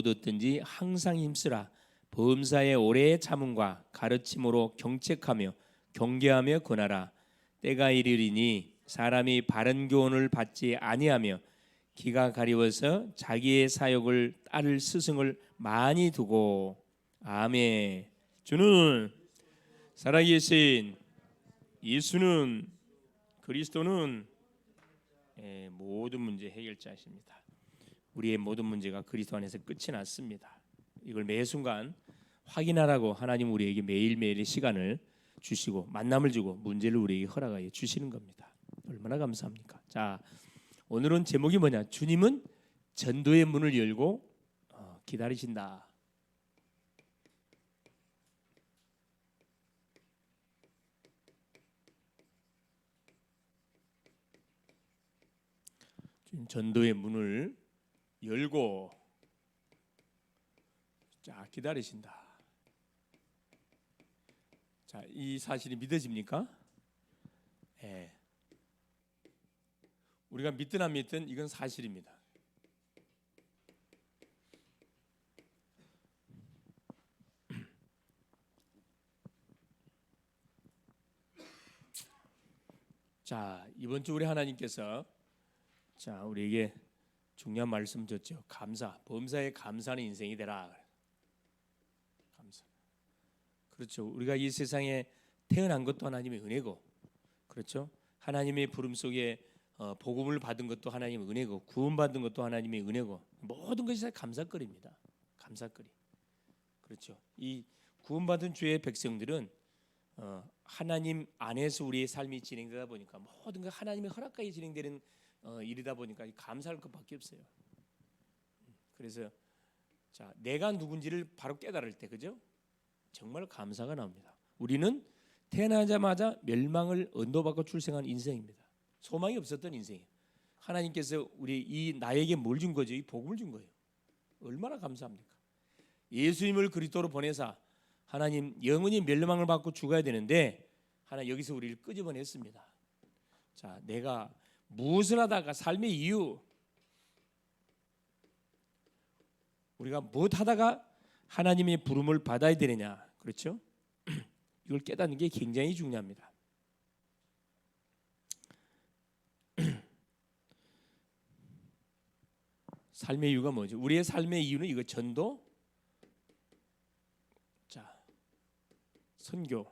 얻었든지 항상 힘쓰라. 범사에 오래 참음과 가르침으로 경책하며 경계하며 권하라. 때가 이르리니 사람이 바른 교훈을 받지 아니하며 기가 가리워서 자기의 사욕을 따를 스승을 많이 두고. 아멘. 주는 살아계신 예수는 그리스도는 모든 문제 해결자이십니다. 우리의 모든 문제가 그리스도 안에서 끝이 났습니다. 이걸 매 순간 확인하라고 하나님 우리에게 매일매일의 시간을 주시고 만남을 주고 문제를 우리에게 허락하여 주시는 겁니다. 얼마나 감사합니까? 자, 오늘은 제목이 뭐냐? 주님은 전도의 문을 열고 기다리신다. 주님 전도의 문을 열고 자 기다리신다. 자, 이 사실이 믿어집니까? 예. 우리가 믿든 안 믿든 이건 사실입니다. 자, 이번 주 우리 하나님께서 자 우리에게 중요한 말씀 줬죠. 감사, 범사에 감사하는 인생이 되라. 감사. 그렇죠. 우리가 이 세상에 태어난 것도 하나님의 은혜고, 그렇죠. 하나님의 부름 속에 복음을 받은 것도 하나님의 은혜고, 구원받은 것도 하나님의 은혜고, 모든 것이 다 감사거리입니다. 감사거리. 그렇죠. 이 구원받은 주의 백성들은 하나님 안에서 우리의 삶이 진행되다 보니까 모든 것 하나님의 허락까지 진행되는 일이다 보니까 감사할 것밖에 없어요. 그래서 자 내가 누군지를 바로 깨달을 때, 그죠? 정말 감사가 나옵니다. 우리는 태어나자마자 멸망을 언도받고 출생한 인생입니다. 소망이 없었던 인생이에요. 하나님께서 우리 이 나에게 뭘 준 거죠? 이 복음을 준 거예요. 얼마나 감사합니까? 예수님을 그리스도로 보내사 하나님 영원히 멸망을 받고 죽어야 되는데 하나님 여기서 우리를 끄집어냈습니다. 자, 내가 무엇을 하다가 삶의 이유, 우리가 무엇 하다가 하나님의 부름을 받아야 되느냐, 그렇죠? 이걸 깨닫는 게 굉장히 중요합니다. 삶의 이유가 뭐죠? 우리의 삶의 이유는 이거 전도, 자 선교를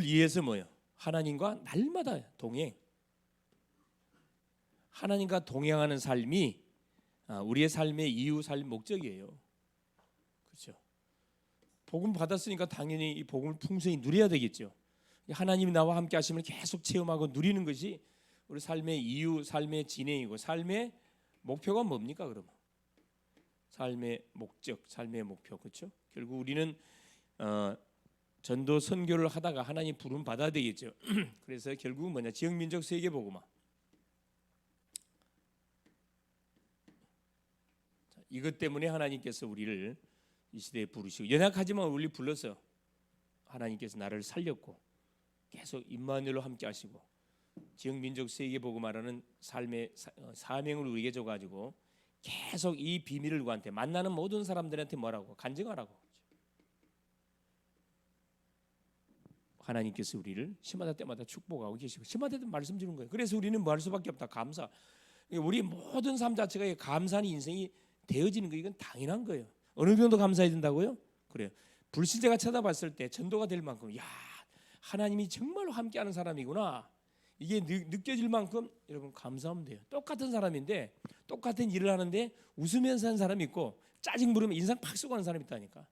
위해서 뭐예요? 하나님과 날마다 동행. 하나님과 동행하는 삶이 우리의 삶의 이유, 삶 목적이에요. 그렇죠? 복음 받았으니까 당연히 이 복음을 풍성히 누려야 되겠죠. 하나님이 나와 함께 하심을 계속 체험하고 누리는 것이 우리 삶의 이유, 삶의 진행이고, 삶의 목표가 뭡니까? 그러면 삶의 목적, 삶의 목표, 그렇죠? 결국 우리는 전도 선교를 하다가 하나님 부름 받아야 되겠죠. 그래서 결국은 뭐냐? 지역 민족 세계 복음화. 이것 때문에 하나님께서 우리를 이 시대에 부르시고, 연약하지만 우리 불러서 하나님께서 나를 살렸고 계속 임마누엘로 함께 하시고 지역 민족 세계 복음화라는 삶의 사명을 우리에게 줘가지고 계속 이 비밀을 누구한테 만나는 모든 사람들한테 뭐라고 간증하라고. 하나님께서 우리를 시마다 때마다 축복하고 계시고 시마다 때 말씀 주는 거예요. 그래서 우리는 뭐 할 수밖에 없다. 감사. 우리 모든 삶 자체가 감사하는 인생이 되어지는 거, 이건 당연한 거예요. 어느 정도 감사해야 된다고요? 그래요. 불신자가 쳐다봤을 때 전도가 될 만큼, 야, 하나님이 정말로 함께하는 사람이구나, 이게 느껴질 만큼 여러분 감사하면 돼요. 똑같은 사람인데 똑같은 일을 하는데 웃으면서 하는 사람이 있고 짜증 부르면 인상 팍 쓰고 하는 사람이 있다니까.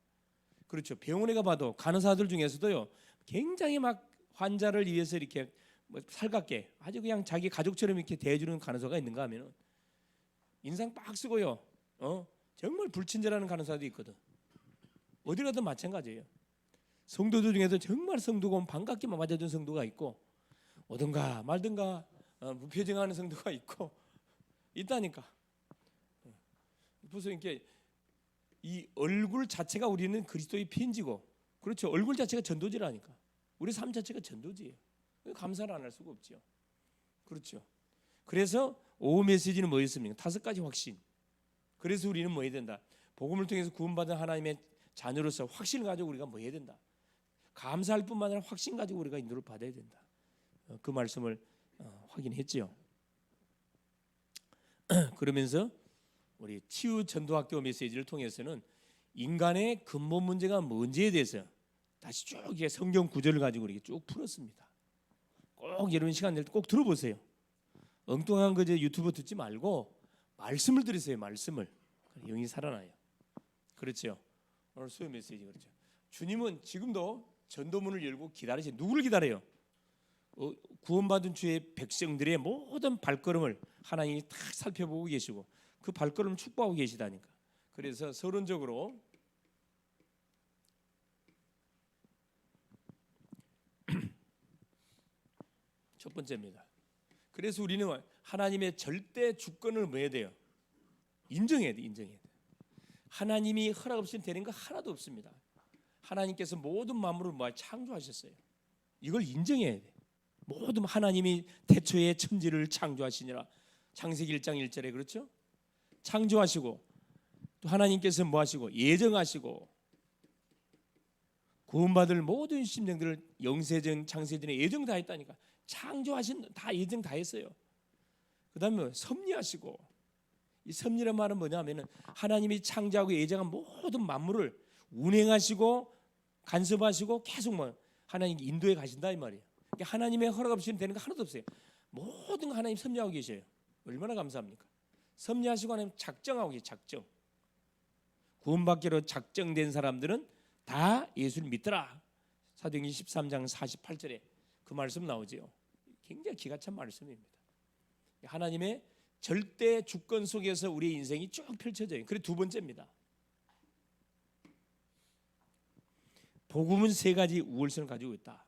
그렇죠. 병원에 가봐도 간호사들 중에서도요, 굉장히 막 환자를 위해서 이렇게 뭐 살갑게 아주 그냥 자기 가족처럼 이렇게 대해주는 간호사가 있는가 하면은 인상 빡 쓰고요, 정말 불친절한 간호사도 있거든. 어디 가든 마찬가지예요. 성도들 중에서 정말 성도고 반갑게만 맞아준 성도가 있고, 오든가 말든가 무표정하는 성도가 있고 있다니까. 보세요, 이렇게 이 얼굴 자체가 우리는 그리스도의 편지고, 그렇죠. 얼굴 자체가 전도지라니까. 우리 삶 자체가 전도지예요. 감사를 안 할 수가 없죠. 그렇죠. 그래서 오후 메시지는 뭐였습니까? 5가지 확신. 그래서 우리는 뭐 해야 된다? 복음을 통해서 구원받은 하나님의 자녀로서 확신을 가지고 우리가 뭐 해야 된다. 감사할 뿐만 아니라 확신 가지고 우리가 인도를 받아야 된다. 그 말씀을 확인했지요. 그러면서 우리 치유 전도학교 메시지를 통해서는 인간의 근본 문제가 뭔지에 대해서 다시 쭉 성경 구절을 가지고 이렇게 쭉 풀었습니다. 꼭 여러분 시간 낼 때 꼭 들어보세요. 엉뚱한 거 유튜브 듣지 말고 말씀을 들으세요. 말씀을. 영이 살아나요. 그렇죠. 오늘 수요 메시지 그렇죠. 주님은 지금도 전도문을 열고 기다리세요. 누구를 기다려요? 구원받은 주의 백성들의 모든 발걸음을 하나님이 다 살펴보고 계시고 그 발걸음을 축복하고 계시다니까. 그래서 서론적으로 첫 번째입니다. 그래서 우리는 하나님의 절대 주권을 뭐 해야 돼요? 인정해야 돼. 인정해야 돼. 하나님이 허락 없이는 되는 거 하나도 없습니다. 하나님께서 모든 만물을 창조하셨어요. 이걸 인정해야 돼. 모든 하나님이 태초에 천지를 창조하시니라. 창세기 1장 1절에 그렇죠? 창조하시고 또 하나님께서 뭐 하시고 예정하시고 구원받을 모든 심령들을 영세전 창세전에 예정 다 했다니까. 창조하신 다 예정 다 했어요. 그다음에 섭리하시고 이 섭리란 말은 뭐냐면은 하나님이 창조하고 예정한 모든 만물을 운행하시고 간섭하시고 계속 하나님 인도에 가신다 이 말이에요. 그러니까 하나님의 허락 없이는 되는 거 하나도 없어요. 모든 거 하나님 섭리하고 계셔요. 얼마나 감사합니까? 섭리하시고 하나님 작정하고 계세요. 작정. 구원받기로 작정된 사람들은 다 예수를 믿더라. 사도행전 13장 48절에 그 말씀 나오죠. 굉장히 기가 찬 말씀입니다. 하나님의 절대 주권 속에서 우리의 인생이 쭉 펼쳐져요. 그리고 두 번째입니다. 복음은 세 가지 우월성을 가지고 있다.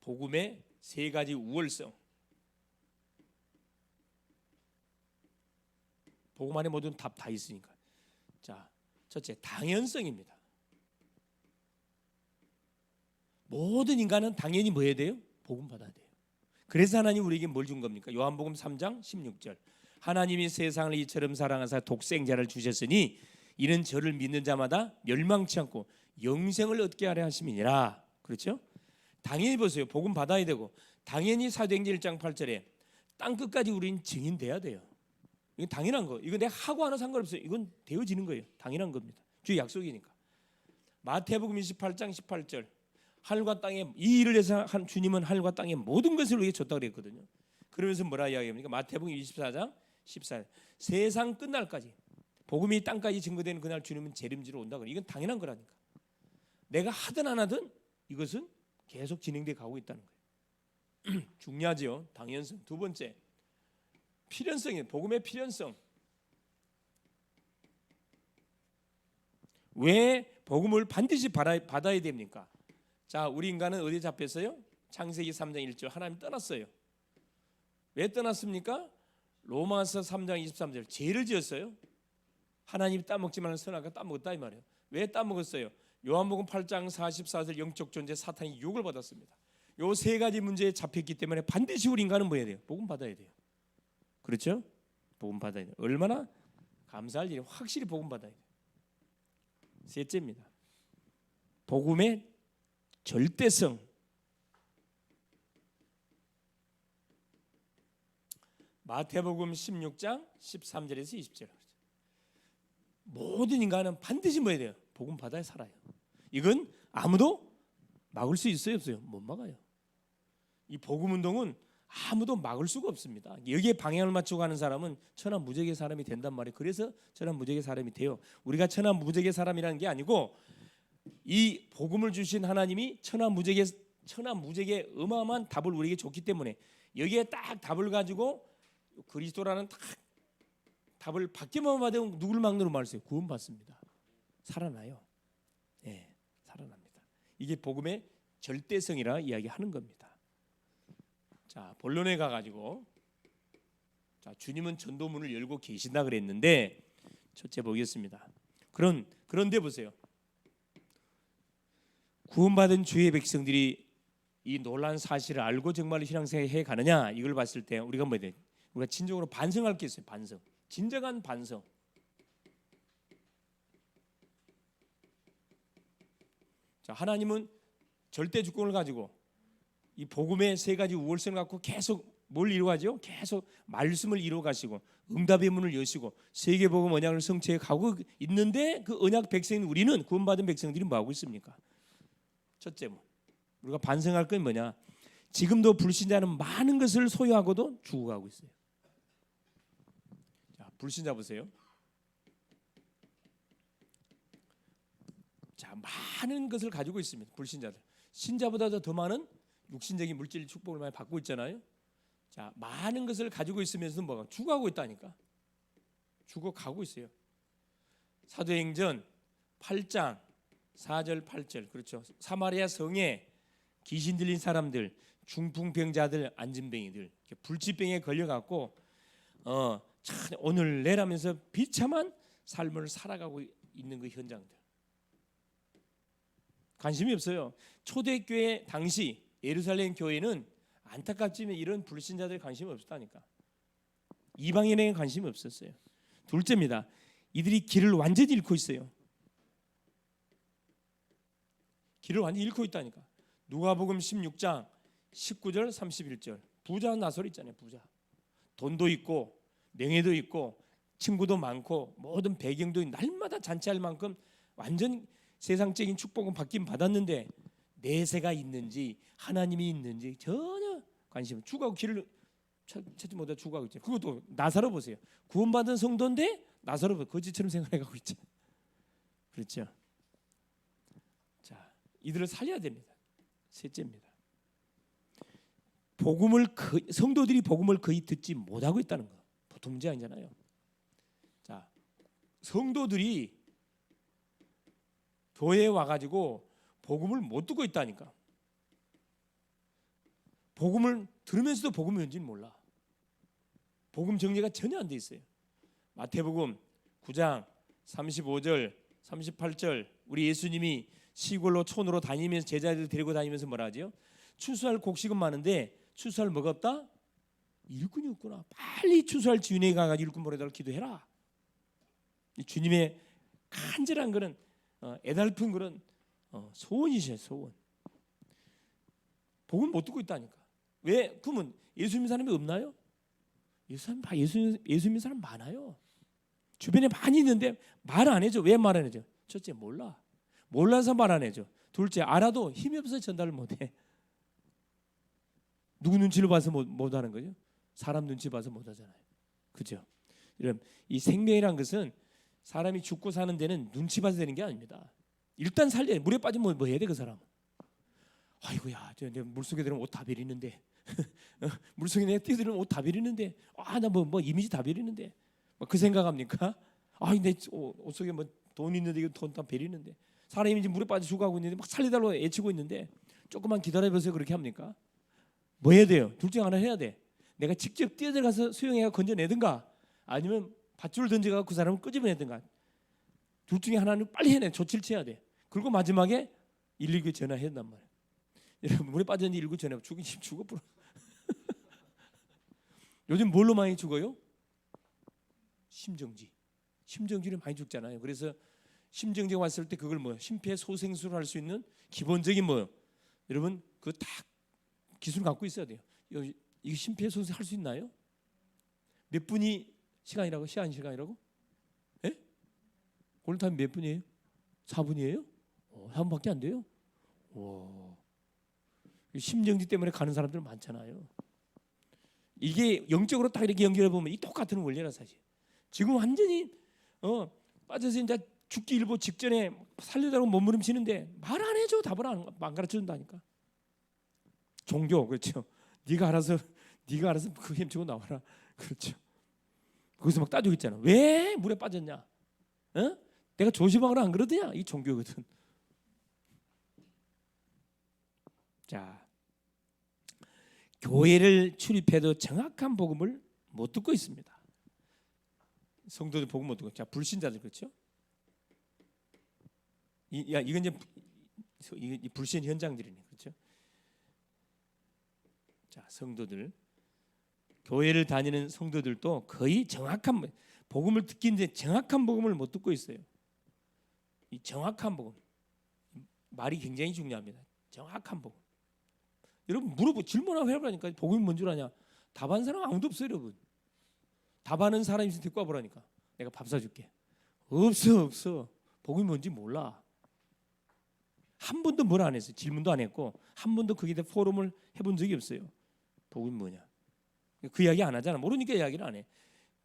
복음의 세 가지 우월성. 복음 안에 모든 답 다 있으니까. 자, 첫째 당연성입니다. 모든 인간은 당연히 뭐 해야 돼요? 복음 받아야 돼요. 그래서 하나님 우리에게 뭘 준 겁니까? 요한복음 3장 16절. 하나님이 세상을 이처럼 사랑하사 독생자를 주셨으니 이는 저를 믿는 자마다 멸망치 않고 영생을 얻게 하려 하심이니라. 그렇죠? 당연히 보세요. 복음 받아야 되고 당연히 사도행전 1장 8절에 땅 끝까지 우리는 증인돼야 돼요. 이건 당연한 거. 이건 내가 하고 안 하고 상관없어요. 이건 되어지는 거예요. 당연한 겁니다. 주의 약속이니까. 마태복음 28장 18절. 하늘과 땅에 이 일을 해서 한 주님은 하늘과 땅의 모든 것을 우리에게 줬다고 그랬거든요. 그러면서 뭐라 이야기합니까? 마태복음 24장 14절. 세상 끝날까지 복음이 땅까지 증거되는 그날 주님은 재림지로 온다 그래. 이건 당연한 거라니까. 내가 하든 안 하든 이것은 계속 진행돼 가고 있다는 거예요. 중요하죠. 당연성. 두 번째. 필연성이에요. 복음의 필연성. 왜 복음을 반드시 받아야 됩니까? 자, 우리 인간은 어디에 잡혔어요? 창세기 3장 1절 하나님 떠났어요. 왜 떠났습니까? 로마서 3장 23절 죄를 지었어요. 하나님이 따먹지 말라는 선악과 따먹었다 이 말이에요. 왜 따먹었어요? 요한복음 8장 44절 영적 존재 사탄이 유혹을 받았습니다. 요 세 가지 문제에 잡혔기 때문에 반드시 우리 인간은 뭐 해야 돼요? 복음 받아야 돼요. 그렇죠? 복음 받아야 돼요. 얼마나 감사할 일이 확실히 복음 받아야 돼요. 셋째입니다. 복음의 절대성. 마태복음 16장 13절에서 20절. 모든 인간은 반드시 뭐 해야 돼요? 복음 받아야 살아요. 이건 아무도 막을 수 있어요, 없어요? 못 막아요. 이 복음 운동은 아무도 막을 수가 없습니다. 여기에 방향을 맞추고 가는 사람은 천하무적의 사람이 된단 말이에요. 그래서 천하무적의 사람이 돼요. 우리가 천하무적의 사람이라는 게 아니고 이 복음을 주신 하나님이 천하무적의 어마어마한 답을 우리에게 줬기 때문에 여기에 딱 답을 가지고 그리스도라는 딱 답을 받기만 받으면 누구를 막는 말이에요? 구원받습니다. 살아나요. 예, 살아납니다. 이게 복음의 절대성이라 이야기하는 겁니다. 자, 본론에 가가지고 자, 주님은 전도문을 열고 계신다 그랬는데 첫째 보겠습니다. 그런데 보세요. 구원받은 주의 백성들이 이 놀라운 사실을 알고 정말로 신앙생활 해 가느냐 이걸 봤을 때 우리가 뭐야 돼? 우리가 진정으로 반성할 게 있어요. 반성. 진정한 반성. 자, 하나님은 절대 주권을 가지고 이 복음의 세 가지 우월성을 갖고 계속 뭘 이루어가죠? 계속 말씀을 이루어가시고 응답의 문을 여시고 세계복음 언약을 성취해 가고 있는데 그 언약 백성인 우리는 구원받은 백성들이 뭐하고 있습니까? 첫째, 우리가 반성할 건 뭐냐? 지금도 불신자는 많은 것을 소유하고도 죽어가고 있어요. 자, 불신자 보세요. 자, 많은 것을 가지고 있습니다. 불신자들. 신자보다도 더 많은 육신적인 물질 축복을 많이 받고 있잖아요. 자, 많은 것을 가지고 있으면서 뭐가 죽어가고 있다니까. 죽어가고 있어요. 사도행전 8장 4절 8절 그렇죠. 사마리아 성에 귀신 들린 사람들, 중풍병자들, 안진뱅이들, 불치병에 걸려갖고 참 오늘 내라면서 비참한 삶을 살아가고 있는 그 현장들. 관심이 없어요. 초대교회 당시 예루살렘 교회는 안타깝지만 이런 불신자들 관심이 없었다니까. 이방인에게 관심이 없었어요. 둘째입니다. 이들이 길을 완전히 잃고 있어요. 길을 완전히 잃고 있다니까. 누가복음 16장 19절 31절. 부자 나솔 있잖아요. 부자. 돈도 있고 명예도 있고 친구도 많고 모든 배경도 날마다 잔치할 만큼 완전 세상적인 축복은 받긴 받았는데 내세가 있는지 하나님이 있는지 전혀 관심. 죽어가고 길을 찾지 못해 죽어가고 있죠. 그것도 나사로 보세요. 구원받은 성도인데 나사로 거지처럼 생활해가고 있죠. 그렇죠. 자, 이들을 살려야 됩니다. 셋째입니다. 성도들이 복음을 거의 듣지 못하고 있다는 거. 보통 문제 아니잖아요. 자, 성도들이 교회에 와가지고 복음을 못 듣고 있다니까. 복음을 들으면서도 복음이 뭔지는 몰라. 복음 정리가 전혀 안 돼 있어요. 마태복음 9장 35절 38절 우리 예수님이 시골로 촌으로 다니면서 제자들 데리고 다니면서 뭐라 하죠? 추수할 곡식은 많은데 추수할 뭐가 없다? 일꾼이 없구나. 빨리 추수할 주인에게 가가지고 일꾼 보내달라고 기도해라. 주님의 간절한 그런 애달픈 그런 소원이셔요. 소원. 복음 못 듣고 있다니까. 왜? 그러면 예수 믿는 사람이 없나요? 예수 믿는 사람 많아요. 주변에 많이 있는데 말 안 해줘. 왜 말 안 해줘? 첫째 몰라. 몰라서 말 안 해줘. 둘째 알아도 힘이 없어서 전달을 못해. 누구 눈치를 봐서 못하는 거죠? 사람 눈치 봐서 못하잖아요. 그죠? 여러분 이 생명이란 것은 사람이 죽고 사는 데는 눈치 봐서 되는 게 아닙니다. 일단 살려. 물에 빠지면 뭐 해야 돼 그 사람? 아이고야, 내 물속에 들으면 옷 다 베리는데, 물속에 내가 뛰어들면 옷 다 베리는데, 나 뭐 이미지 다 베리는데, 그 생각합니까? 내 옷 속에 뭐 돈 있는데 이거 돈 다 베리는데, 사람이 이제 물에 빠져 죽어가고 있는데 막 살리달라고 애치고 있는데 조금만 기다려보세요 그렇게 합니까? 뭐 해야 돼요? 둘 중 하나 해야 돼. 내가 직접 뛰어들어가서 수영해가 건져내든가, 아니면 밧줄 던져가고 그 사람을 끄집어내든가. 둘 중에 하나는 빨리 해내. 조치를 취해야 돼. 그리고 마지막에 119에 전화해야 된단 말이야. 여러분 물에 빠졌는데 119 전화하면 죽어버려. 요즘 뭘로 많이 죽어요? 심정지. 심정지로 많이 죽잖아요. 그래서 심정지 왔을 때 그걸 심폐소생술을 할 수 있는 기본적인 여러분 그 다 기술 갖고 있어야 돼요. 이게 심폐소생 할 수 있나요? 몇 분이 시간이라고? 시간이라고? 예? 골든타임 몇 분이에요? 4분이에요? 4분밖에 안 돼요? 와. 심정지 때문에 가는 사람들 많잖아요. 이게 영적으로 딱 이렇게 연결해 보면 이 똑같은 원리라 사실. 지금 완전히 빠져서 이제 죽기 일보 직전에 살려달라고 몸부림치는데 말 안 해줘. 답을 안 가르쳐 준다니까. 종교 그렇죠. 네가 알아서 그 힘주고 나와라. 그렇죠. 거기서 막 따지고 있잖아. 왜 물에 빠졌냐? 내가 조심하거나 안 그러더냐? 이 종교거든. 자, 교회를 출입해도 정확한 복음을 못 듣고 있습니다. 성도들 복음 못 듣고. 자, 불신자들 그렇죠? 이건 이제 이 불신 현장들이네, 그렇죠? 자, 성도들 교회를 다니는 성도들도 거의 정확한 복음을 듣기인데 정확한 복음을 못 듣고 있어요. 이 정확한 복음, 말이 굉장히 중요합니다. 정확한 복음. 여러분 질문 한번 해보라니까. 복음이 뭔 줄 아냐? 답하는 사람 아무도 없어요, 여러분. 답하는 사람이 있으면 데리고 와보라니까. 내가 밥 사줄게. 없어. 복음이 뭔지 몰라. 한 번도 뭘 안 했어요. 질문도 안 했고 한 번도 거기에 대해 포럼을 해본 적이 없어요. 복음이 뭐냐? 그 이야기 안 하잖아. 모르니까 이야기를 안 해.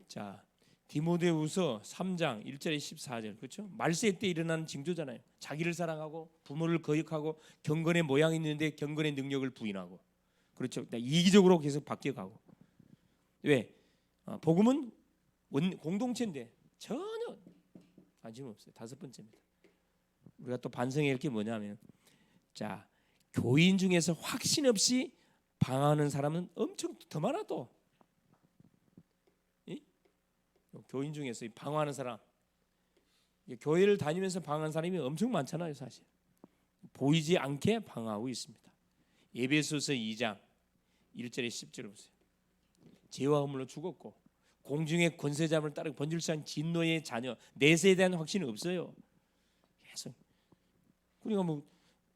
자, 디모데후서 3장 1절에 14절, 그렇죠? 말세 때 일어나는 징조잖아요. 자기를 사랑하고 부모를 거역하고 경건의 모양이 있는데 경건의 능력을 부인하고, 그렇죠? 이기적으로 계속 바뀌어가고. 왜? 복음은 공동체인데 전혀 관심 없어요. 다섯 번째입니다. 우리가 또 반성해야 할 게 뭐냐면, 자, 교인 중에서 확신 없이 방황하는 사람은 엄청 더 많아. 또 교인 중에서 방황하는 사람, 교회를 다니면서 방황하는 사람이 엄청 많잖아요. 사실 보이지 않게 방황하고 있습니다. 에베소서 2장 1절에 10절을 보세요. 죄와 허물로 죽었고 공중의 권세자를 따르고 번질수한 진노의 자녀, 내세에 대한 확신이 없어요. 계속. 그러니까 뭐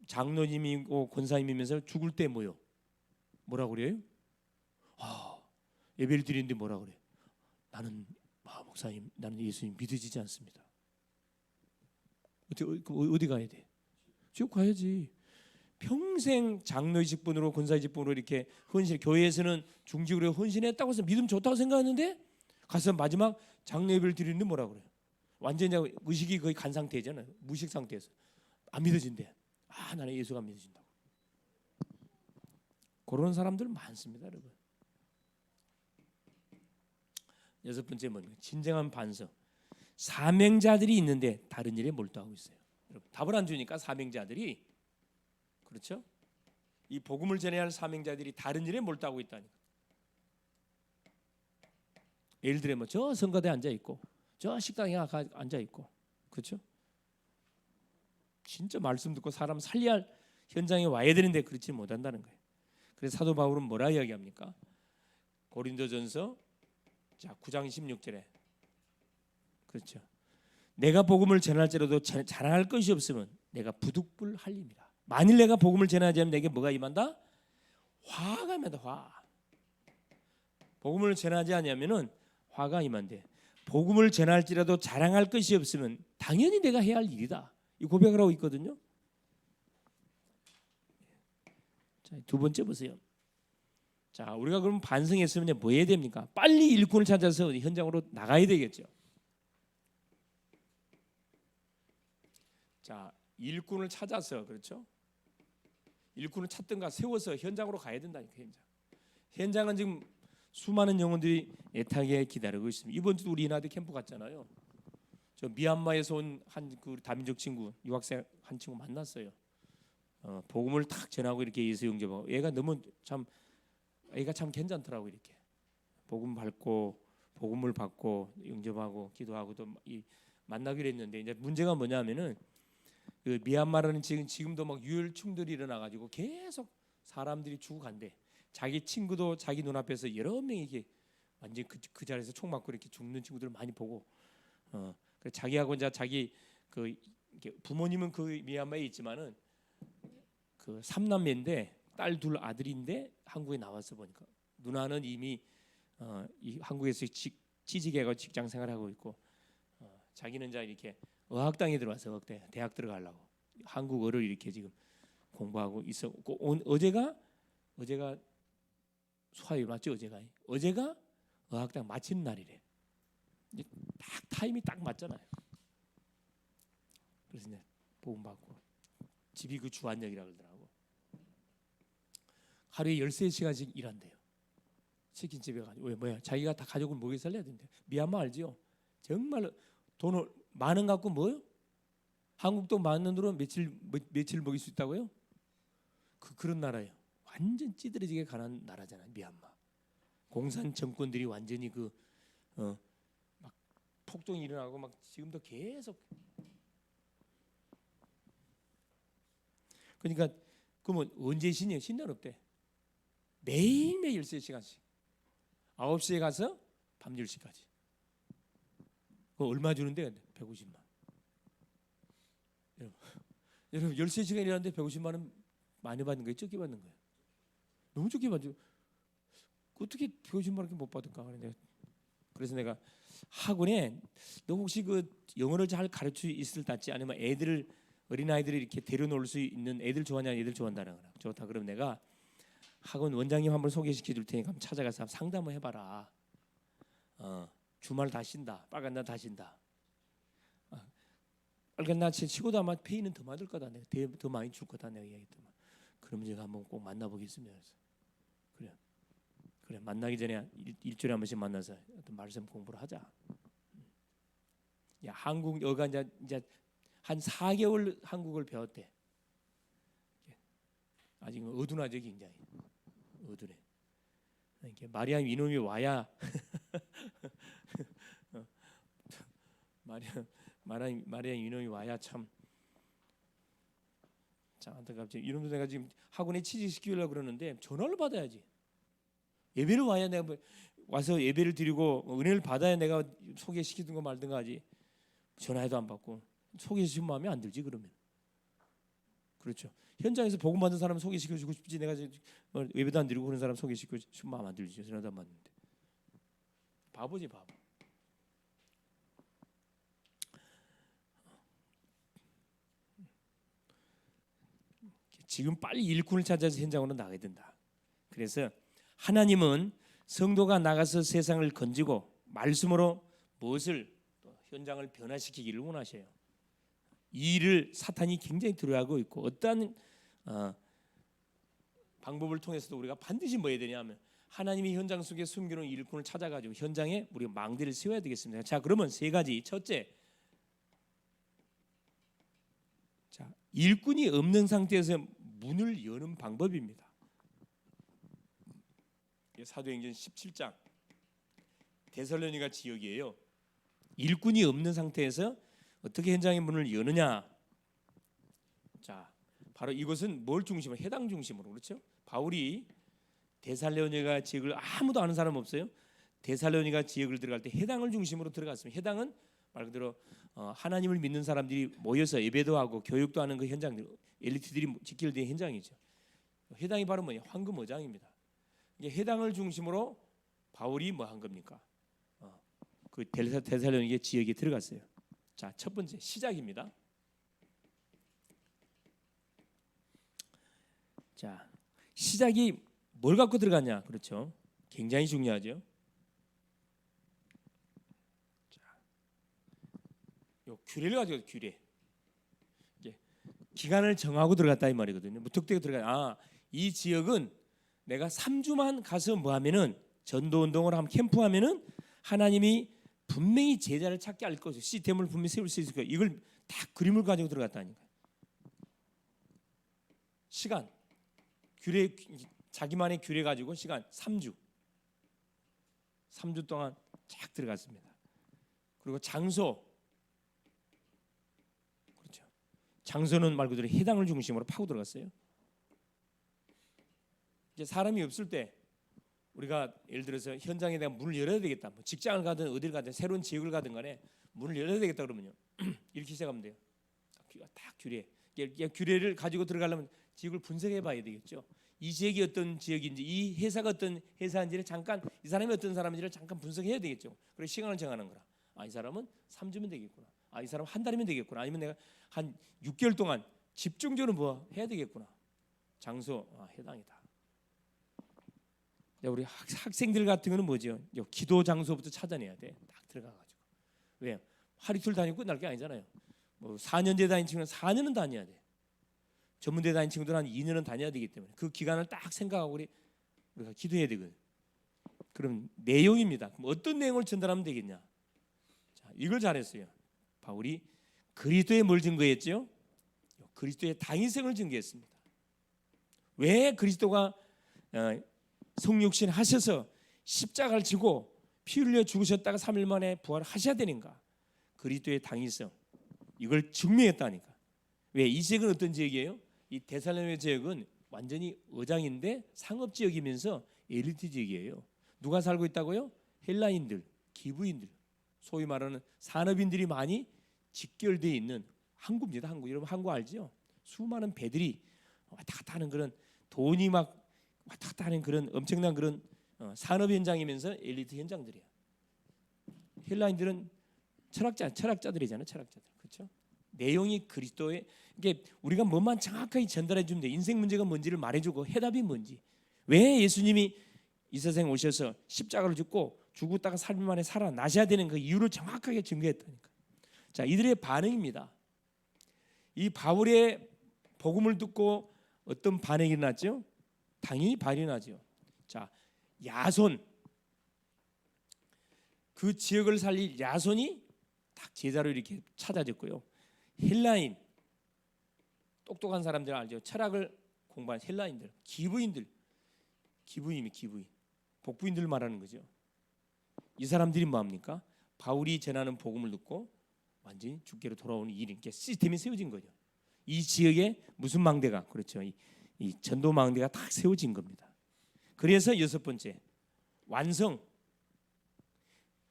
장로님이고 권사님이면서 죽을 때 뭐라고 그래요? 예배를 드리는데 뭐라 그래? 나는 목사님, 나는 예수님 믿어지지 않습니다. 어디 가야 돼? 지옥 가야지. 평생 장로의 직분으로 권사의 직분으로 이렇게 헌신, 교회에서는 중직으로 헌신했다고 해서 믿음 좋다고 생각하는데 가서 마지막 장로 예배를 드리는데 뭐라 그래요? 완전히 의식이 거의 간 상태잖아요. 무식 상태에서 안 믿어진대. 나는 예수가 믿어진다고. 그런 사람들 많습니다, 여러분. 여섯 번째 뭐냐? 진정한 반성. 사명자들이 있는데 다른 일에 몰두하고 있어요. 여러분, 답을 안 주니까 사명자들이, 그렇죠? 이 복음을 전해야 할 사명자들이 다른 일에 몰두하고 있다니까. 예를 들어 저 성가대에 앉아 있고 저 식당에 앉아 있고, 그렇죠? 진짜 말씀 듣고 사람 살려야 할 현장에 와야 되는데 그렇지 못한다는 거예요. 그래서 사도 바울은 뭐라 이야기합니까? 고린도전서 9장 16절에, 그렇죠? 내가 복음을 전할지라도 자랑할 것이 없으면 내가 부득불할림이라. 만일 내가 복음을 전하지 않으면 내게 뭐가 임한다? 화가 임한다. 화. 복음을 전하지 않으면은 화가 임한대. 복음을 전할지라도 자랑할 것이 없으면 당연히 내가 해야 할 일이다. 이 고백을 하고 있거든요. 자, 두 번째 보세요. 자, 우리가 그럼 반성했으면 뭐 해야 됩니까? 빨리 일꾼을 찾아서 현장으로 나가야 되겠죠. 자, 일꾼을 찾아서, 그렇죠? 일꾼을 찾든가 세워서 현장으로 가야 된다니까. 현장은 지금 수많은 영혼들이 애타게 기다리고 있습니다. 이번 주도 우리 인하대 캠프 갔잖아요. 저 미얀마에서 온 한 그 다민족 친구, 유학생 한 친구 만났어요. 복음을 탁 전하고 이렇게 예수 영접하고, 얘가 참 괜찮더라고. 이렇게 복음 밟고 복음을 받고 영접하고 기도하고 또 만나기로 했는데, 이제 문제가 뭐냐면은 그 미얀마라는 지금도 막 유혈충들이 일어나가지고 계속 사람들이 죽어간대. 자기 친구도 자기 눈앞에서 여러 명이 이게 완전 그 자리에서 총 맞고 이렇게 죽는 친구들을 많이 보고, 그래서 자기하고 이제 자기 그 부모님은 그 미얀마에 있지만은 그 삼남매인데 딸 둘 아들인데 한국에 나와서 보니까 누나는 이미 이 한국에서 취직해가 직장 생활하고 있고, 자기는 이제 이렇게 어학당에 들어와서 어학대 대학 들어가려고 한국어를 이렇게 지금 공부하고 있었고, 어제가 수화일 맞죠? 어제가 어학당 마치는 날이래. 딱 타임이 딱 맞잖아요. 그래서 이제 복음 받고 집이 그 주안역이라 그러더라고. 하루에 13시간씩 일한대요. 치킨집에 가지고. 왜 뭐야? 자기가 다 가족을 먹여 살려야 된대. 미얀마 알지요? 정말 돈을 만원 갖고 뭐요? 한국도 만원으로 며칠 먹일 수 있다고요? 그런 나라예요. 완전 찌들어지게 가난 나라잖아요, 미얀마. 공산 정권들이 완전히 막 폭동이 일어나고 막 지금도 계속. 그러니까 그러면 언제 신이에요? 신년 없대. 매일매일 13시간씩 9시에 가서 밤 10시까지. 그거 얼마 주는데? 150만. 여러분 13시간 일하는데 150만 원 많이 받는 거예요? 적게 받는 거예요? 너무 적게 받죠. 어떻게 150만 원밖에 못 받을까? 그래서 내가 학원에 너 혹시 그 영어를 잘 가르칠 수 있을 때 아니면 애들을 어린아이들을 이렇게 데려놓을 수 있는 애들 좋아하냐 애들 좋아한다는 거라. 좋다. 그럼 내가 학원 원장님 한번 소개시켜 줄 테니까 한번 찾아가서 상담을 해봐라. 주말 다 쉰다. 빨간 날 다 쉰다. 빨간 날 쉬고도 아마 페이는 더 받을 거다. 내가 더 많이 줄 거다. 내가 얘기했더만. 그러면 제가 한번 꼭 만나보겠습니다. 그래 만나기 전에 일주일에 한 번씩 만나서 어떤 말씀 공부를 하자. 야, 한국 여가 이제 한 4개월 한국을 배웠대. 아직 어두나죠, 굉장히 어두네. 이렇게 마리아 이놈이 와야 마리아 이놈이 와야 참 안타깝지. 이놈도 내가 지금 학원에 취직시키려고 그러는데 전화를 받아야지. 예배를 와야 내가 와서 예배를 드리고 은혜를 받아야 내가 소개시키든가 말든가 하지. 전화해도 안 받고 소개시키면 마음에 안 들지 그러면. 그렇죠. 현장에서 복음 받는 사람 소개시켜주고 싶지. 내가 예배도 안 드리고 그런 사람 소개시키고 싶으면 마음 안 들지. 전화도 안 받는데. 바보지 바보. 지금 빨리 일꾼을 찾아서 현장으로 나가야 된다. 그래서 하나님은 성도가 나가서 세상을 건지고 말씀으로 무엇을 또 현장을 변화시키기를 원하셔요. 이 일을 사탄이 굉장히 두려워하고 있고 어떠한 방법을 통해서도 우리가 반드시 뭐 해야 되냐면 하나님이 현장 속에 숨겨놓은 일꾼을 찾아가지고 현장에 우리가 망대를 세워야 되겠습니다. 자, 그러면 세 가지. 첫째, 자, 일꾼이 없는 상태에서 문을 여는 방법입니다. 사도행전 17장 데살로니가 지역이에요. 일꾼이 없는 상태에서 어떻게 현장의 문을 여느냐? 자, 바로 이것은 뭘 중심으로? 해당 중심으로. 그렇죠? 바울이 데살로니가 지역을 아무도 아는 사람 없어요. 데살로니가 지역을 들어갈 때 해당을 중심으로 들어갔습니다. 해당은 말 그대로 하나님을 믿는 사람들이 모여서 예배도 하고 교육도 하는 그 현장들, 엘리트들이 지킬 때 현장이죠. 해당이 바로 뭐냐? 황금 어장입니다. 해당을 중심으로 바울이 뭐 한 겁니까? 그 데살로니가 지역에 들어갔어요. 자, 첫 번째 시작입니다. 자, 시작이 뭘 갖고 들어갔냐? 그렇죠? 굉장히 중요하죠. 자, 요 규례를 가지고 규례. 기간을 정하고 들어갔다 이 말이거든요. 무턱대고 들어가. 이 지역은 내가 3주만 가서 뭐 하면은 전도 운동을 하면 캠프하면은 하나님이 분명히 제자를 찾게 할 것이고 시스템을 분명히 세울 수 있을 거예요. 이걸 다 그림을 가지고 들어갔다니까. 시간, 규례, 자기만의 규례 가지고 시간 3주 동안 쫙 들어갔습니다. 그리고 장소, 그렇죠. 장소는 말 그대로 해당을 중심으로 파고 들어갔어요. 이제 사람이 없을 때 우리가 예를 들어서 현장에 대한 문을 열어야 되겠다. 뭐 직장을 가든 어딜 가든 새로운 지역을 가든 간에 문을 열어야 되겠다 그러면요. 이렇게 시작하면 돼요. 딱 규례. 규례를 가지고 들어가려면 지역을 분석해 봐야 되겠죠. 이 지역이 어떤 지역인지, 이 회사가 어떤 회사인지를 잠깐, 이 사람이 어떤 사람인지를 잠깐 분석해야 되겠죠. 그래서 시간을 정하는 거라. 이 사람은 3주면 되겠구나. 이 사람은 한 달이면 되겠구나. 아니면 내가 한 6개월 동안 집중적으로 뭐 해야 되겠구나. 장소, 해당이다. 우리 학생들 같은 경우는 뭐죠? 기도 장소부터 찾아내야 돼. 딱 들어가가지고. 왜? 하루 이틀 다니고 끝날 게 아니잖아요. 뭐 4년제 다닌 친구는 4년은 다녀야 돼. 전문대 다닌 친구들은 한 2년은 다녀야 되기 때문에 그 기간을 딱 생각하고 우리가 기도해야 되거든. 그럼 내용입니다. 그럼 어떤 내용을 전달하면 되겠냐? 자, 이걸 잘했어요. 바울이 그리스도의 뭘 증거했죠? 그리스도의 당위성을 증거했습니다. 왜 그리스도가 성육신 하셔서 십자가를 지고 피 흘려 죽으셨다가 3일 만에 부활하셔야 되는가? 그리스도의 당위성, 이걸 증명했다니까. 왜? 이 지역은 어떤 지역이에요? 이 데살로니가 지역은 완전히 어장인데 상업 지역이면서 엘리트 지역이에요. 누가 살고 있다고요? 헬라인들, 기브인들, 소위 말하는 산업인들이 많이 직결되어 있는 항구입니다. 항구. 여러분 항구 알죠? 수많은 배들이 왔다 갔다 하는 그런 돈이 막 왔다 갔다 하는 그런 엄청난 그런 산업 현장이면서 엘리트 현장들이에요. 헬라인들은 철학자들이잖아요. 철학자들. 그렇죠? 내용이 그리스도의 이게 우리가 뭐만 정확하게 전달해 주면 돼. 인생 문제가 뭔지를 말해주고 해답이 뭔지. 왜 예수님이 이 세상에 오셔서 십자가를 죽고 죽었다가 3일 만에 살아나셔야 되는 그 이유를 정확하게 증거했다니까. 자, 이들의 반응입니다. 이 바울의 복음을 듣고 어떤 반응이 일어났죠? 당연히 반응이 나죠. 자, 야손, 그 지역을 살릴 야손이 딱 제자로 이렇게 찾아졌고요. 헬라인, 똑똑한 사람들 알죠? 철학을 공부한 헬라인들, 기부인들, 기부인, 복부인들 말하는 거죠. 이 사람들이 뭐합니까? 바울이 전하는 복음을 듣고 완전히 주께로 돌아오는 일이 시스템이 세워진 거죠. 이 지역에 무슨 망대가, 그렇죠? 이 전도 망대가 딱 세워진 겁니다. 그래서 여섯 번째, 완성.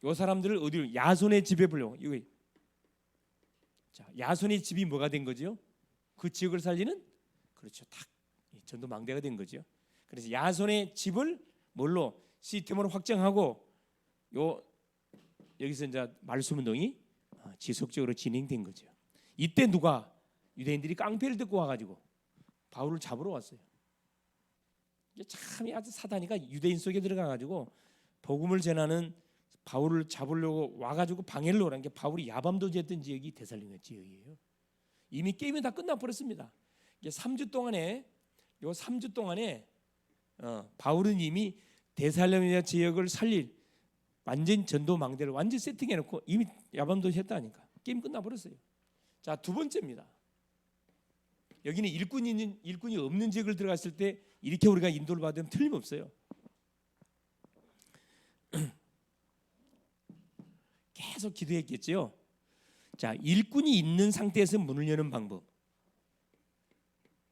이 사람들을 어디로? 야손의 집에 불러. 이거. 자, 야손의 집이 뭐가 된 거죠? 그 지역을 살리는, 그렇죠, 딱 전도 망대가 된 거죠. 그래서 야손의 집을 뭘로? 시스템으로 확정하고 여기서 이제 말씀 운동이 지속적으로 진행된 거죠. 이때 누가? 유대인들이 깡패를 듣고 와가지고 바울을 잡으러 왔어요. 이게 참 아주 사단이가 유대인 속에 들어가가지고 복음을 전하는 바울을 잡으려고 와가지고 방해를 오라는 게 바울이 야밤도주했던 지역이 데살로니가 지역이에요. 이미 게임이 다 끝나버렸습니다. 이게 3주 동안에 바울은 이미 데살로니가 지역을 살릴 완전 전도 망대를 완전 세팅해놓고 이미 야밤도주했다니까. 게임 끝나버렸어요. 자, 두 번째입니다. 여기는 일꾼이 없는 지역을 들어갔을 때 이렇게 우리가 인도를 받으면 틀림없어요. 계속 기도했겠죠. 자, 일꾼이 있는 상태에서 문을 여는 방법.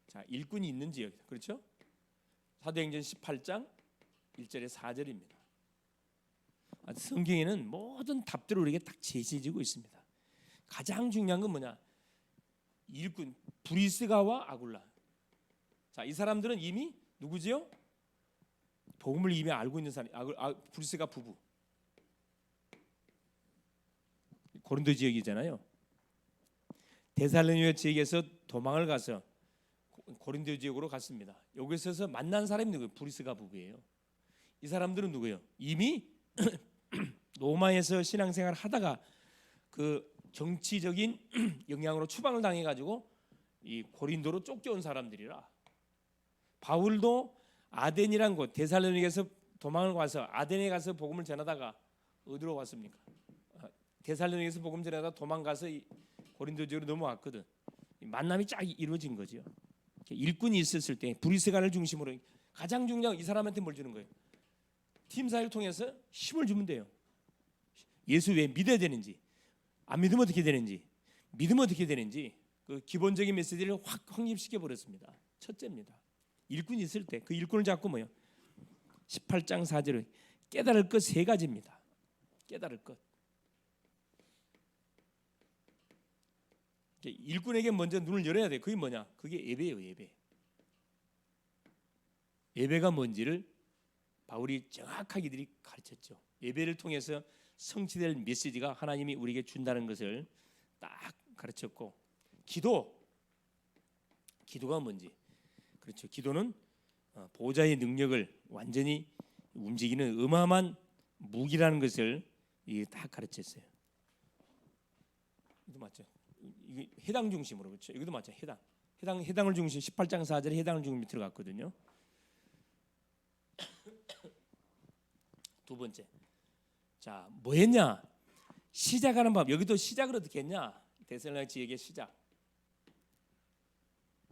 자, 일꾼이 있는 지역, 그렇죠? 사도행전 18장 1절에 4절입니다. 성경에는 모든 답들을 우리에게 딱 제시해주고 있습니다. 가장 중요한 건 뭐냐? 일꾼 브리스가와 아굴라. 자, 이 사람들은 이미 누구지요? 복음을 이미 알고 있는 사람. 브리스가 부부. 고린도 지역이잖아요. 데살로니가 지역에서 도망을 가서 고린도 지역으로 갔습니다. 여기서 만난 사람이 누구예요? 브리스가 부부예요. 이 사람들은 누구예요? 이미 로마에서 신앙생활을 하다가 그 정치적인 영향으로 추방을 당해가지고 이 고린도로 쫓겨온 사람들이라. 바울도 아덴이란 곳, 데살로니가에서 도망을 가서 아덴에 가서 복음을 전하다가 어디로 왔습니까? 데살로니가에서 복음 전하다가 도망가서 고린도 지역으로 넘어왔거든. 만남이 쫙 이루어진 거죠. 일꾼이 있었을 때 브리스가를 중심으로 가장 중요한 이 사람한테 뭘 주는 거예요? 팀 사역을 통해서 힘을 주면 돼요. 예수 왜 믿어야 되는지, 안 믿으면 어떻게 되는지, 믿으면 어떻게 되는지 그 기본적인 메시지를 확 확립시켜 버렸습니다. 첫째입니다. 일꾼이 있을 때 그 일꾼을 잡고 뭐요? 18장 4절에 깨달을 것 세 가지입니다. 깨달을 것. 일꾼에게 먼저 눈을 열어야 돼. 그게 뭐냐? 그게 예배예요. 예배. 예배가 뭔지를 바울이 정확하게 이들이 가르쳤죠. 예배를 통해서 성취될 메시지가 하나님이 우리에게 준다는 것을 딱 가르쳤고, 기도가 뭔지, 그렇죠. 기도는 보호자의 능력을 완전히 움직이는 어마어마한 무기라는 것을 딱 가르쳤어요. 이거 맞죠? 이게 해당 중심으로, 그렇죠. 이것도 맞죠. 해당을 중심 18장 4절에 해당을 중심이 들어갔거든요. 두 번째, 자, 뭐 했냐? 시작하는 법. 여기도 시작을 어떻게 했냐? 데살로니가 지역의 시작.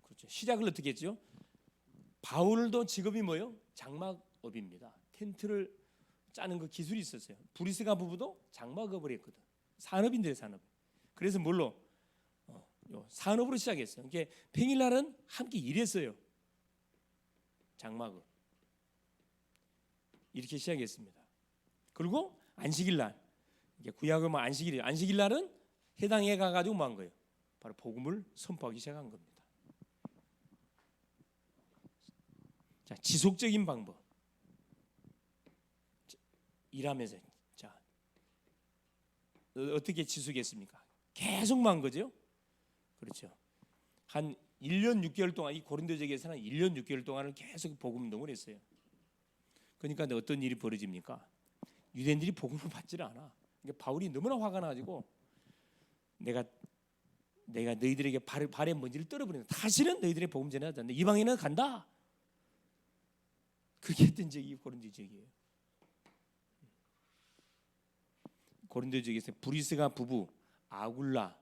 그렇죠. 시작을 어떻게 했죠? 바울도 직업이 뭐예요? 장막업입니다. 텐트를 짜는 그 기술이 있었어요. 브리스가 부부도 장막업을 했거든. 산업인들의 산업. 그래서 뭘로? 산업으로 시작했어요. 이게 평일날은 함께 일했어요. 장막업. 이렇게 시작했습니다. 그리고 안식일날 이게 구약은 뭐 안식일이에요. 안식일 날은 해당해 가지고 뭐 한 거예요? 바로 복음을 선포하기 시작한 겁니다. 자, 지속적인 방법. 일하면서 자 어떻게 지속했습니까? 계속만 거죠. 그렇죠. 한 1년 6개월 동안 이 고린도 지역에서는 1년 6개월 동안을 계속 복음 운동을 했어요. 그러니까 어떤 일이 벌어집니까? 유대인들이 복음을 받지를 않아. 그러니까 바울이 너무나 화가 나가지고 내가 너희들에게 발의 먼지를 떨어버린다. 다시는 너희들의 복음 전하지 않는다. 이방인은 간다. 그렇게 했던 적이 고린도 지역이에요. 고린도 지역에서 브리스가 부부, 아굴라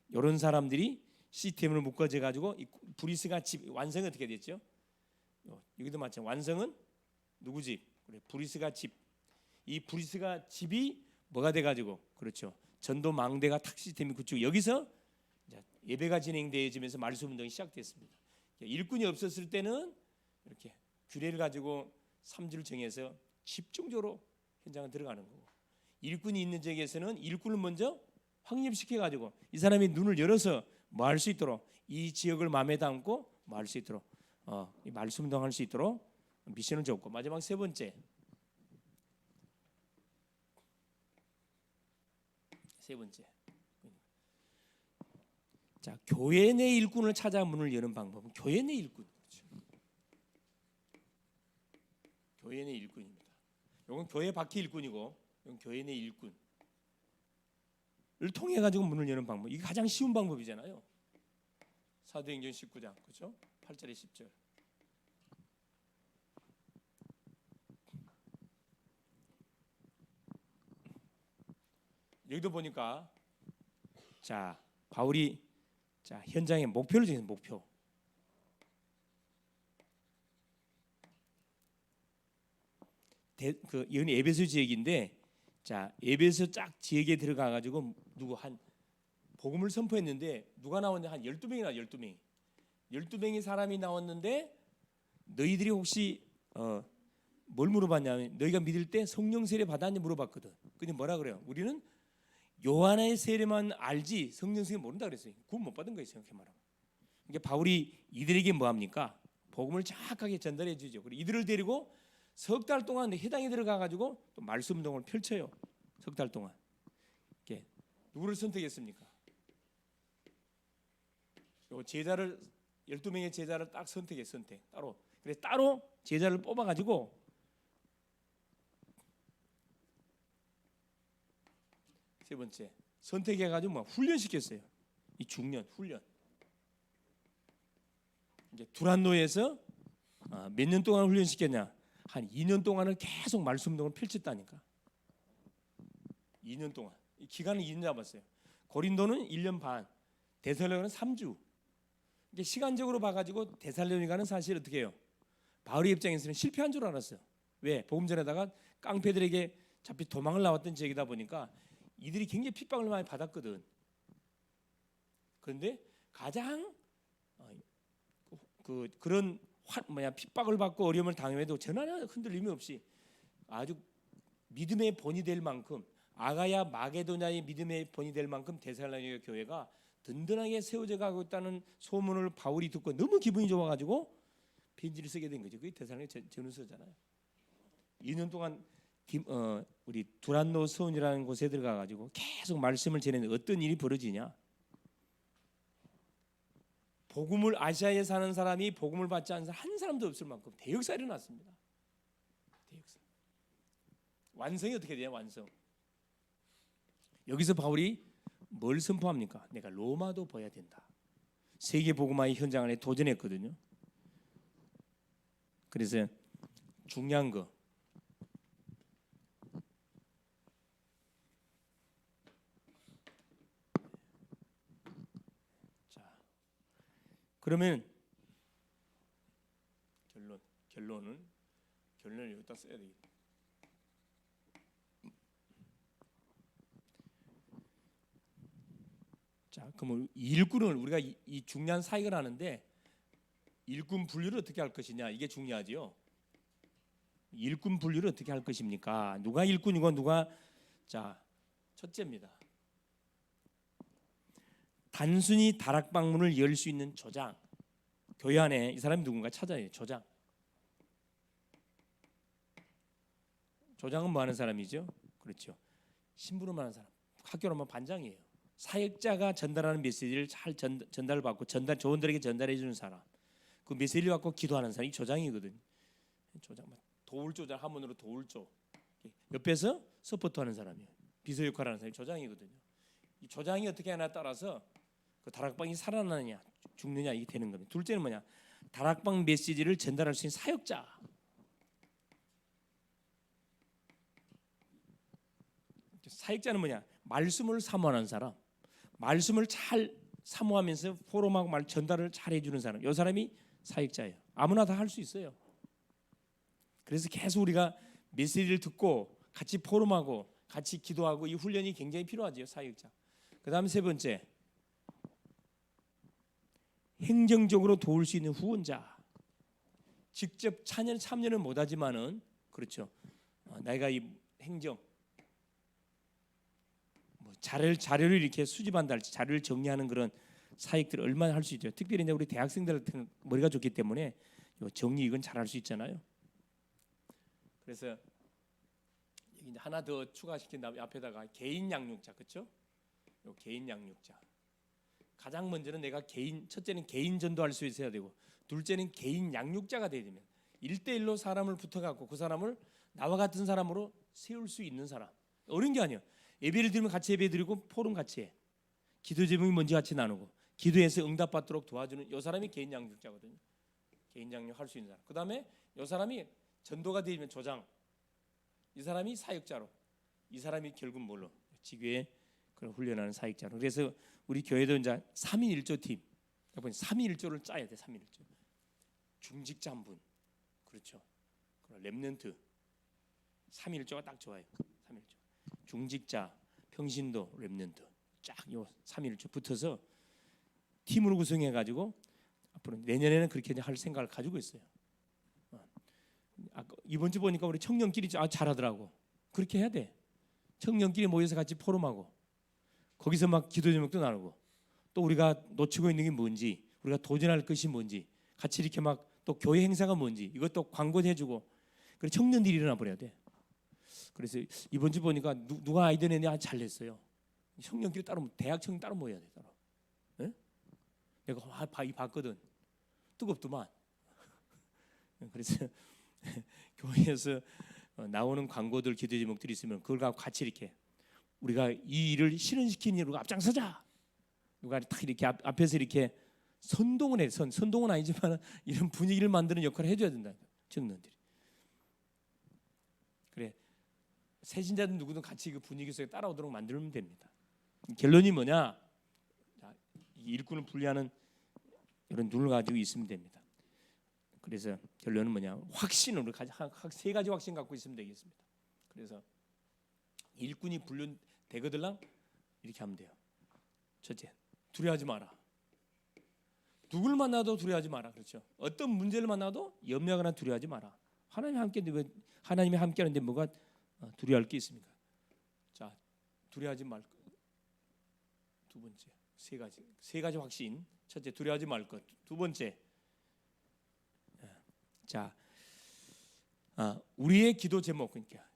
이런 사람들이 시스템을 묶어져 가지고 브리스가 집 완성이 어떻게 됐죠? 여기도 마찬가지. 완성은 누구 집? 그래, 브리스가 집. 이 브리스가 집이 뭐가 돼 가지고 그렇죠. 전도 망대가 탁 시스템이 구축. 여기서 예배가 진행되어지면서 말씀 운동이 시작됐습니다. 일꾼이 없었을 때는 이렇게 규례를 가지고 3주를 정해서 집중적으로 현장에 들어가는 거고, 일꾼이 있는 지역에서는 일꾼을 먼저 확립시켜 가지고 이 사람이 눈을 열어서 뭐 할 수 있도록 이 지역을 마음에 담고 뭐 할 수 있도록 이 말씀 운동할 수 있도록 미션을 줬고, 마지막 세 번째 자, 교회 내 일꾼을 찾아 문을 여는 방법은 교회 내 일꾼. 그렇죠. 교회 내 일꾼입니다. 이건 교회 밖의 일꾼이고, 이건 교회 내 일꾼을 통해 가지고 문을 여는 방법. 이게 가장 쉬운 방법이잖아요. 사도행전 19장 그렇죠? 8절에 10절. 여기도 보니까 자, 바울이 자, 현장의 목표를 정해서 목표. 이건 에베소 지역인데, 자, 에베소 쫙 지역에 들어가 가지고 누구 한 복음을 선포했는데 누가 나왔냐? 한 12명이 나와. 12명이. 12명의 사람이 나왔는데 너희들이 혹시 뭘 물어봤냐면 너희가 믿을 때 성령 세례 받았냐 물어봤거든. 근데 뭐라 그래요? 우리는 요한의 세례만 알지 성령 세례 모른다 그랬어요. 구원 못 받은 거예요, 생각해 말하면. 그러니까 바울이 이들에게 뭐 합니까? 복음을 정확하게 전달해 주죠. 그리고 이들을 데리고 석 달 동안 회당에 들어가 가지고 또 말씀 운동을 펼쳐요. 석 달 동안. 이렇게 누구를 선택했습니까? 요 제자를 12명의 제자를 딱 선택해. 따로. 그래 따로 제자를 뽑아 가지고 세 번째 선택해 가지고 뭐 훈련시켰어요. 이 중년 훈련. 이제 두란노에서 몇 년 동안 훈련시켰냐? 한 2년 동안을 계속 말씀 운동을 펼쳤다니까. 2년 동안. 이 기간을 2년 잡았어요. 고린도는 1년 반, 데살로니가는 3주. 이게 시간적으로 봐가지고 데살로니가는 사실 어떻게 해요? 바울의 입장에서는 실패한 줄 알았어요. 왜? 복음 전에다가 깡패들에게 잡히 도망을 나왔던 지역이다 보니까 이들이 굉장히 핍박을 많이 받았거든. 그런데 가장 그런 핍박을 받고 어려움을 당해도 전하나 흔들림이 없이 아주 믿음의 본이 될 만큼, 아가야 마게도냐의 믿음의 본이 될 만큼 데살로니가 교회가 든든하게 세워져 가고 있다는 소문을 바울이 듣고 너무 기분이 좋아가지고 편지를 쓰게 된 거죠. 그게 데살로니가 전후서잖아요. 2년 동안 우리 두란노 서원이라는 곳에 들어가 가지고 계속 말씀을 전했는데 어떤 일이 벌어지냐? 복음을 아시아에 사는 사람이 복음을 받지 않은 사람 한 사람도 없을 만큼 대역사가 일어났습니다. 대역사. 완성이 어떻게 돼요? 완성. 여기서 바울이 뭘 선포합니까? 내가 로마도 봐야 된다. 세계 복음화의 현장 안에 도전했거든요. 그래서 중요한 거. 자, 그러면 결론을 여기다 써야 되겠다. 자, 그럼 일꾼을 우리가 이 중요한 사역을 하는데 일꾼 분류를 어떻게 할 것이냐, 이게 중요하지요. 일꾼 분류를 어떻게 할 것입니까? 누가 일꾼이고 누가 자 첫째입니다. 단순히 다락방문을 열 수 있는 조장. 교회 안에 이 사람이 누군가 찾아야 돼요. 조장. 조장은 뭐 하는 사람이죠? 그렇죠. 심부름하는 사람. 학교로만 반장이에요. 사역자가 전달하는 메시지를 잘 전달받고 조원들에게 전달해 주는 사람. 그 메시지를 받고 기도하는 사람이 조장이거든요. 조장, 도울 조장, 한문으로 도울조. 옆에서 서포트하는 사람이에요. 비서 역할하는 사람이 조장이거든요. 이 조장이 어떻게 하냐에 따라서 그 다락방이 살아나느냐 죽느냐 이게 되는 겁니다. 둘째는 뭐냐? 다락방 메시지를 전달할 수 있는 사역자. 사역자는 뭐냐? 말씀을 사모하는 사람. 말씀을 잘 사모하면서 포럼하고 말 전달을 잘 해주는 사람. 이 사람이 사역자예요. 아무나 다 할 수 있어요. 그래서 계속 우리가 메시지를 듣고 같이 포럼하고 같이 기도하고 이 훈련이 굉장히 필요하죠. 사역자. 그 다음 세 번째, 행정적으로 도울 수 있는 후원자. 직접 참여는 못하지만은 그렇죠. 내가 이 행정 자료를 이렇게 수집한다 할지 자료를 정리하는 그런 사역들 얼마나 할 수 있죠. 특별히 이제 우리 대학생들 같은 머리가 좋기 때문에 정리 이건 잘할 수 있잖아요. 그래서 이제 하나 더 추가시킨 다음에 앞에다가 개인 양육자, 그렇죠? 개인 양육자. 가장 먼저는 내가 첫째는 개인 전도할 수 있어야 되고, 둘째는 개인 양육자가 돼야 됩니다. 1대1로 사람을 붙어갖고 그 사람을 나와 같은 사람으로 세울 수 있는 사람. 어려운 게 아니에요. 예배를 드리면 같이 예배 드리고 포럼 같이 해. 기도 제목이 뭔지 같이 나누고 기도해서 응답받도록 도와주는 이 사람이 개인 양육자거든요. 개인 양육할 수 있는 사람. 그 다음에 이 사람이 전도가 되면 조장. 이 사람이 사역자로. 이 사람이 결국 뭘로? 지교에 훈련하는 사역자로. 그래서 우리 교회도 이제 3인 1조 팀. 3인 1조를 짜야 돼. 3인 1조. 중직자 한 분. 그렇죠. 렘넌트. 3인 1조가 딱 좋아요. 3인 1조. 중직자, 평신도, 렘넌트. 쫙요 3인 1조 붙어서 팀으로 구성해 가지고 앞으로 내년에는 그렇게 할 생각을 가지고 있어요. 이번 주 보니까 우리 청년끼리 잘하더라고. 그렇게 해야 돼. 청년끼리 모여서 같이 포럼하고 거기서 막 기도 제목도 나누고 또 우리가 놓치고 있는 게 뭔지 우리가 도전할 것이 뭔지 같이 이렇게 막 또 교회 행사가 뭔지 이것도 광고해주고 그래 청년들이 일어나 버려야 돼. 그래서 이번 주 보니까 누가 아이디어 내냐 잘 냈어요. 청년끼리 따로 대학 청년 따로 모여야 돼 따로. 네? 내가 봤거든. 뜨겁더만. 그래서 교회에서 나오는 광고들 기도 제목들이 있으면 그걸 갖고 같이 이렇게 우리가 이 일을 실현시키는 일로 앞장서자. 누가 딱 이렇게 앞에서 이렇게 선동을 해. 선동은 아니지만 이런 분위기를 만드는 역할을 해줘야 된다. 청년들이. 그래 세신자든 누구든 같이 그 분위기 속에 따라오도록 만들면 됩니다. 결론이 뭐냐? 이 일꾼을 분리하는 이런 눈을 가지고 있으면 됩니다. 그래서 결론은 뭐냐? 확신으로 세 가지 확신 갖고 있으면 되겠습니다. 그래서 일꾼이 분류되거들랑 이렇게 하면 돼요. 첫째, 두려워하지 마라. 누굴 만나도 두려워하지 마라. 그렇죠? 어떤 문제를 만나도 염려하거나 두려워하지 마라. 하나님이 함께하는데 뭐가 두려워할 게 있습니까? 자, 두려워하지 말 것. 두 번째, 세 가지 확신. 첫째, 두려워하지 말 것. 두 번째, 자, 우리의 기도 제목 그러니까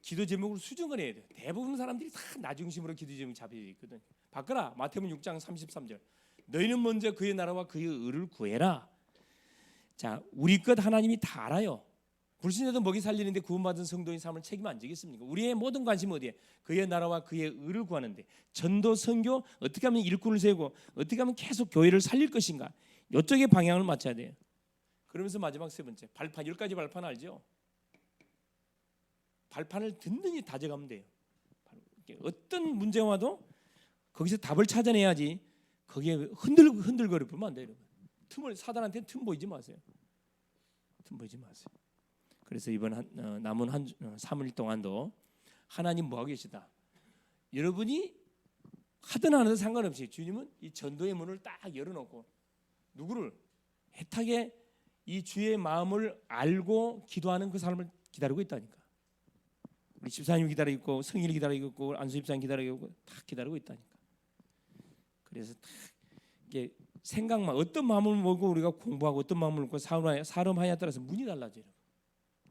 기도 제목을 수정을 해야 돼요. 대부분 사람들이 다 나 중심으로 기도 제목이 잡혀 있거든. 바꿔라. 마태복음 6장 33절. 너희는 먼저 그의 나라와 그의 의를 구해라. 자, 우리 것 하나님이 다 알아요. 불신자도 먹이 살리는데 구원받은 성도인 삶을 책임 안 지겠습니까? 우리의 모든 관심은 어디에? 그의 나라와 그의 의를 구하는데 전도, 선교, 어떻게 하면 일꾼을 세우고 어떻게 하면 계속 교회를 살릴 것인가? 이쪽에 방향을 맞춰야 돼요. 그러면서 마지막 세 번째, 발판 10가지 발판 알죠? 발판을 든든히 다져가면 돼요. 어떤 문제가 와도 거기서 답을 찾아내야지 거기에 흔들거려 보면 안 돼요. 사단한테 틈 보이지 마세요. 틈 보이지 마세요. 그래서 이번 남은 3일 동안도 하나님 뭐하고 계시다. 여러분이 하든 안 하든 상관없이 주님은 이 전도의 문을 딱 열어놓고 누구를 애타게 이 주의 마음을 알고 기도하는 그 사람을 기다리고 있다니까. 우리 집사님 기다리고 있고 성일이 기다리고 있고 안수 집사님 기다리고 있고 다 기다리고 있다니까. 그래서 다 이게 생각만 어떤 마음을 먹고 우리가 공부하고 어떤 마음을 먹고 사람하냐에 따라서 문이 달라져요.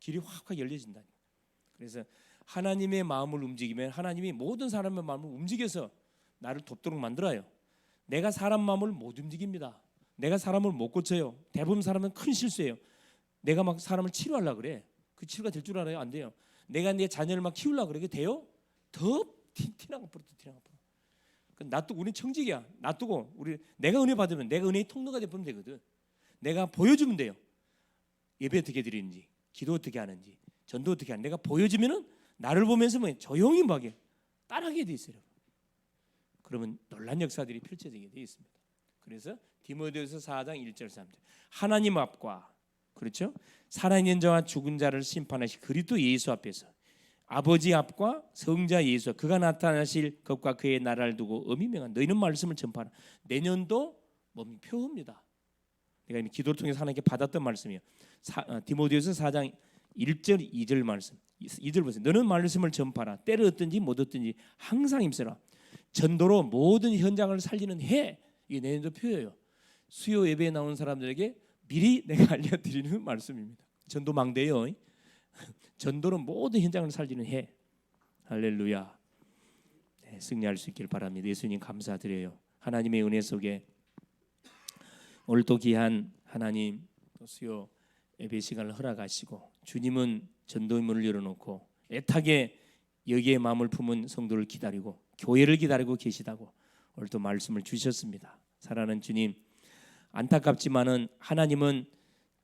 길이 확 열려진다. 그래서 하나님의 마음을 움직이면 하나님이 모든 사람의 마음을 움직여서 나를 돕도록 만들어요. 내가 사람 마음을 못 움직입니다. 내가 사람을 못 고쳐요. 대부분 사람은 큰 실수예요. 내가 막 사람을 치료하려고 그래. 그 치료가 될 줄 알아요? 안 돼요. 내가 내 자녀를 막 키우려고 그래. 그게 돼요? 더 티나가 버려. 놔두고 우리 청직이야. 놔두고 우리 내가 은혜 받으면 내가 은혜의 통로가 되면 되거든. 내가 보여주면 돼요. 예배 어떻게 드리는지, 기도 어떻게 하는지, 전도 어떻게 하는지 내가 보여주면은 나를 보면서 뭐 조용히 막에 따라하게 돼 있어요. 그러면 놀란 역사들이 펼쳐지게 돼 있습니다. 그래서 디모데후서 4장 1절 3절 하나님 앞과 그렇죠? 살아있는 자와 죽은 자를 심판하시 그리스도 예수 앞에서 아버지 앞과 성자 예수 그가 나타나실 것과 그의 나라를 두고 엄히명한 너희는 말씀을 전파하라. 내년도 표입니다. 내가 이미 기도를 통해서 하나님께 받았던 말씀이에요. 디모데후서 4장 1절 2절 말씀 2절 보세요. 너는 말씀을 전파하라. 때를 얻든지 못 얻든지 항상 힘써라. 전도로 모든 현장을 살리는 해. 이게 내년도 표예요. 수요 예배에 나오는 사람들에게 미리 내가 알려드리는 말씀입니다. 전도 망대요. 전도로 모든 현장을 살리는 해. 할렐루야. 네, 승리할 수 있길 바랍니다. 예수님 감사드려요. 하나님의 은혜 속에 오늘 또 귀한 하나님 또 수요 예배 시간을 허락하시고 주님은 전도의 문을 열어놓고 애타게 여기에 마음을 품은 성도를 기다리고 교회를 기다리고 계시다고 오늘 또 말씀을 주셨습니다. 사랑하는 주님, 안타깝지만은 하나님은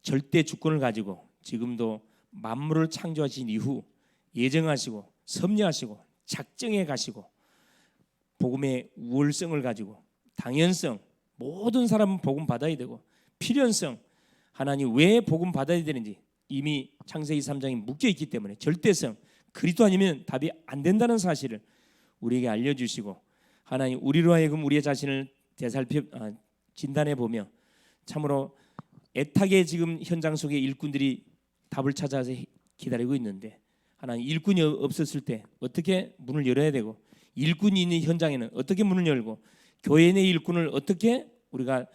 절대 주권을 가지고 지금도 만물을 창조하신 이후 예정하시고 섭리하시고 작정해 가시고 복음의 우월성을 가지고 당연성 모든 사람은 복음 받아야 되고 필연성 하나님 왜 복음 받아야 되는지 이미 창세기 3장에 묶여 있기 때문에 절대성 그리스도 아니면 답이 안 된다는 사실을 우리에게 알려주시고 하나님 우리로 하여금 우리의 자신을 진단해 보며 참으로 애타게 지금 현장 속에 일꾼들이 답을 찾아서 기다리고 있는데 하나님 일꾼이 없었을 때 어떻게 문을 열어야 되고 일꾼이 있는 현장에는 어떻게 문을 열고 교회 내 일꾼을 어떻게 우리가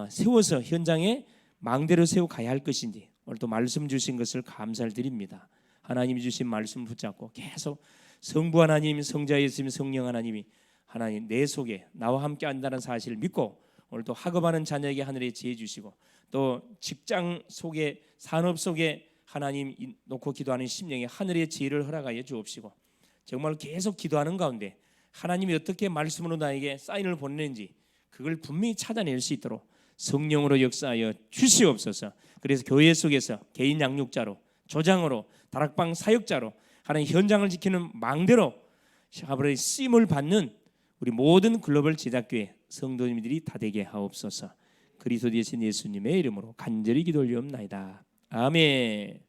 세워서 현장에 망대로 세워 가야 할 것인지 오늘 또 말씀 주신 것을 감사를 드립니다. 하나님이 주신 말씀을 붙잡고 계속 성부 하나님, 성자 예수님, 성령 하나님이 하나님 내 속에 나와 함께 한다는 사실을 믿고 오늘 또 학업하는 자녀에게 하늘에 지혜 주시고 또 직장 속에 산업 속에 하나님 놓고 기도하는 심령에 하늘의 지혜를 허락하여 주옵시고 정말 계속 기도하는 가운데 하나님이 어떻게 말씀으로 나에게 사인을 보내는지 그걸 분명히 찾아낼 수 있도록 성령으로 역사하여 주시옵소서. 그래서 교회 속에서 개인 양육자로 조장으로 다락방 사역자로 하나님 현장을 지키는 망대로 하나님의 쓰임을 받는 우리 모든 글로벌 제작교회 성도님들이 다 되게 하옵소서. 그리스도 되신 예수님의 이름으로 간절히 기도 올리옵나이다. 아멘.